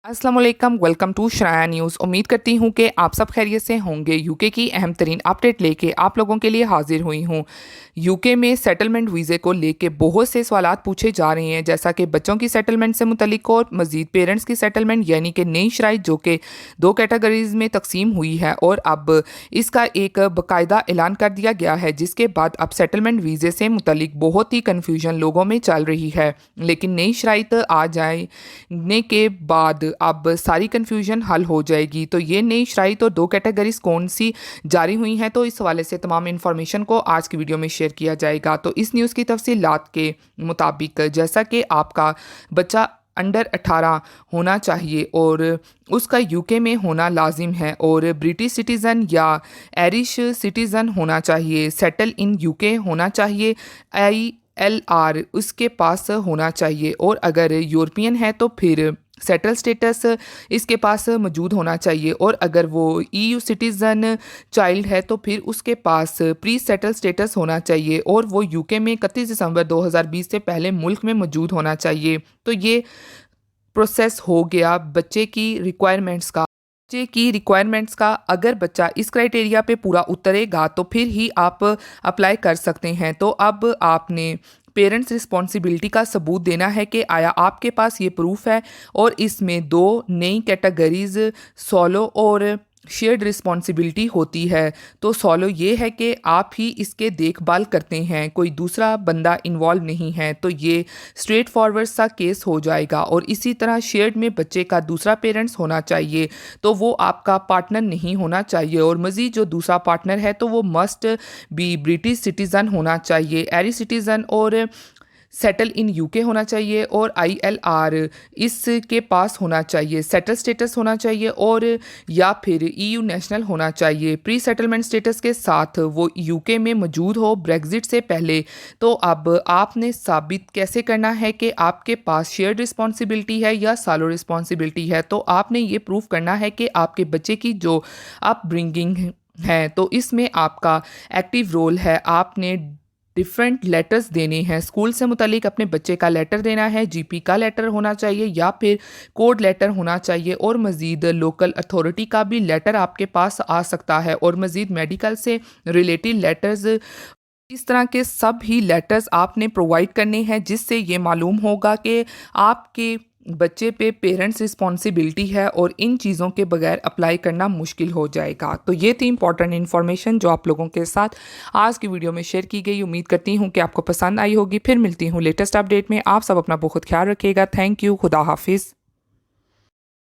अस्सलाम वालेकुम, welcome to शराया news. उम्मीद करती हूँ कि आप सब खैरियत से होंगे। यूके की अहम तरीन अपडेट लेके आप लोगों के लिए हाजिर हुई हूँ। यूके में सेटलमेंट वीज़े को लेके बहुत से सवालात पूछे जा रहे हैं, जैसा कि बच्चों की सेटलमेंट से मुतलिक और मज़ीद पेरेंट्स की सेटलमेंट यानी कि नई शराइत जो कि दो कैटेगरीज़ में तकसीम हुई है और अब इसका एक बाकायदा ऐलान कर दिया गया है, जिसके बाद अब सेटलमेंट वीज़े से मुतलिक बहुत ही कन्फ्यूजन लोगों में चल रही है। लेकिन नई शराइत आ जाने के बाद अब सारी कन्फ्यूजन हल हो जाएगी। तो ये नई शराइत और दो कैटेगरीज कौन सी जारी हुई हैं, तो इस हवाले से तमाम इन्फॉर्मेशन को आज की वीडियो में शेयर किया जाएगा। तो इस न्यूज़ की तफसीलात के मुताबिक जैसा कि आपका बच्चा अंडर 18 होना चाहिए और उसका यूके में होना लाजिम है और ब्रिटिश सिटीज़न या आयरिश सिटीज़न होना चाहिए, सेटल इन यूके होना चाहिए, ILR उसके पास होना चाहिए और अगर यूरोपियन है तो फिर सेटल स्टेटस इसके पास मौजूद होना चाहिए और अगर वो EU सिटीज़न चाइल्ड है तो फिर उसके पास प्री सेटल स्टेटस होना चाहिए और वो यूके में 31 दिसंबर 2020 से पहले मुल्क में मौजूद होना चाहिए। तो ये प्रोसेस हो गया बच्चे की रिक्वायरमेंट्स का। अगर बच्चा इस क्राइटेरिया पे पूरा उतरेगा तो फिर ही आप अप्लाई कर सकते हैं। तो अब आपने पेरेंट्स रिस्पॉन्सिबिलिटी का सबूत देना है कि आया आपके पास ये प्रूफ है और इसमें दो नई कैटेगरीज सोलो और शेयर्ड रिस्पॉन्सिबिलिटी होती है। तो सोलो ये है कि आप ही इसके देखभाल करते हैं, कोई दूसरा बंदा इन्वॉल्व नहीं है, तो ये स्ट्रेट फॉरवर्ड सा केस हो जाएगा। और इसी तरह शेयर्ड में बच्चे का दूसरा पेरेंट्स होना चाहिए, तो वो आपका पार्टनर नहीं होना चाहिए और मज़ीद जो दूसरा पार्टनर है तो वो मस्ट बी ब्रिटिश सिटीज़न होना चाहिए, आयरिश सिटीज़न और सेटल इन यूके होना चाहिए और ILR इसके पास होना चाहिए, सेटल स्टेटस होना चाहिए और या फिर EU नेशनल होना चाहिए, प्री सेटलमेंट स्टेटस के साथ वो यूके में मौजूद हो ब्रेग्जिट से पहले। तो अब आपने साबित कैसे करना है कि आपके पास शेयर्ड रिस्पॉन्सिबिलिटी है या सालो रिस्पॉन्सिबिलिटी है, तो आपने ये प्रूव करना है कि आपके बच्चे की जो अपब्रिंगिंग है तो इसमें आपका एक्टिव रोल है। आपने डिफरेंट लेटर्स देने हैं, स्कूल से मुतलिक अपने बच्चे का लेटर देना है, GP का लेटर होना चाहिए या फिर कोड लेटर होना चाहिए और मज़ीद लोकल अथॉरिटी का भी लेटर आपके पास आ सकता है और मज़ीद मेडिकल से रिलेटेड लेटर्स, इस तरह के सब ही लेटर्स आपने प्रोवाइड करने हैं, जिससे ये मालूम होगा कि आपके बच्चे पे पेरेंट्स रिस्पॉन्सिबिलिटी है और इन चीज़ों के बगैर अप्लाई करना मुश्किल हो जाएगा। तो ये थी इंपॉर्टेंट इन्फॉर्मेशन जो आप लोगों के साथ आज की वीडियो में शेयर की गई। उम्मीद करती हूँ कि आपको पसंद आई होगी। फिर मिलती हूँ लेटेस्ट अपडेट में। आप सब अपना बहुत ख्याल रखिएगा। Thank you. खुदा हाफिज़।